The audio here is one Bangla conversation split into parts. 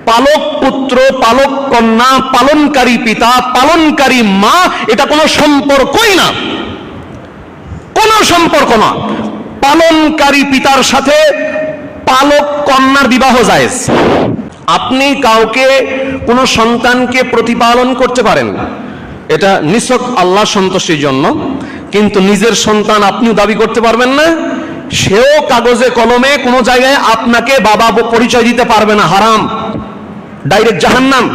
পালক পুত্র, পালক কন্যা, পালনকারী পিতা, পালনকারী মা, এটা কোনো সম্পর্কই না, কোনো সম্পর্ক না। পালনকারী পিতার সাথে পালক কন্যার বিবাহ জায়েজ। আপনি কাউকে কোনো সন্তানকে প্রতিপালন করতে পারেন, এটা নিছক আল্লাহ সন্তুষ্টির জন্য, কিন্তু নিজের সন্তান আপনিও দাবি করতে পারবেন না, সেও কাগজে কলমে কোনো জায়গায় আপনাকে বাবা পরিচয় দিতে পারবে না, হারাম, ডাইরেক্ট জাহান্নাম।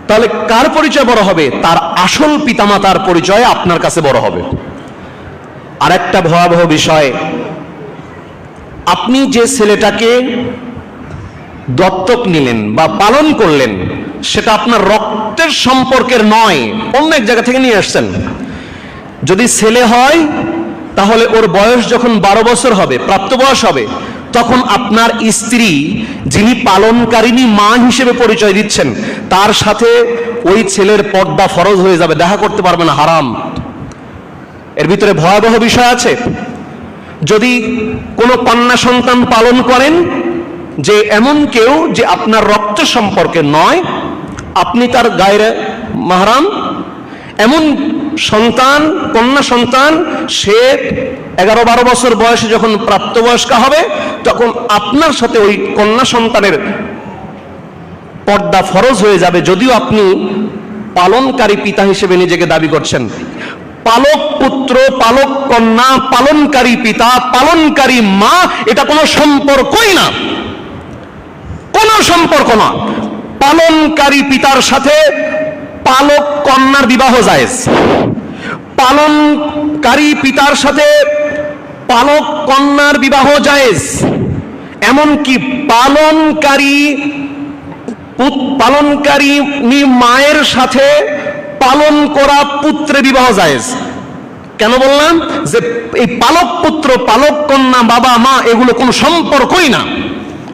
তাহলে কার পরিচয় বড় হবে? তার আসল পিতামাতার পরিচয় আপনার কাছে বড় হবে। আর একটা ভয়াবহ বিষয়, আপনি যে ছেলেটাকে দত্তক নিলেন বা পালন করলেন, সেটা আপনার রক্তের সম্পর্কের নয়, অন্য এক জায়গা থেকে নিয়ে আসছেন। যদি ছেলে হয় তাহলে ওর বয়স যখন 12 বছর হবে, প্রাপ্তবয়স হবে, তখন আপনার স্ত্রী, যিনি পালনকারিণী মা হিসেবে পরিচয় দিচ্ছেন, তার সাথে ওই ছেলের পর্দা ফরজ হয়ে যাবে, দেখা করতে পারবে না, হারাম। এর ভিতরে ভয়াবহ বিষয় আছে। যদি কোনো কন্যা সন্তান পালন করেন, যে এমন কেউ যে আপনার রক্ত সম্পর্কে নয়, আপনি তার গায়ের মাহরাম, এমন সন্তান, কন্যা সন্তান, সে 11-12 বছর বয়সে যখন প্রাপ্তবয়স্কা হবে, তখন আপনার সাথে ওই কন্যা সন্তানের পর্দা ফরজ হয়ে যাবে, যদিও আপনি পালনকারী পিতা হিসেবে নিজেকে দাবি করছেন। পালক পুত্র, পালক কন্যা, পালনকারী পিতা, পালনকারী মা, এটা কোনো সম্পর্কই না, কোনো সম্পর্ক না। পালনকারী পিতার সাথে পালক কন্যার বিবাহ জায়েজ, পালনকারী পিতার সাথে পালক কন্যার বিবাহ জায়েজ, এমনকি পালনকারী মায়ের সাথে পালন করা পুত্রের বিবাহ জায়েজ। কেন বললাম? যে এই পালক পুত্র, পালক কন্যা, বাবা মা, এগুলো কোনো সম্পর্কই না।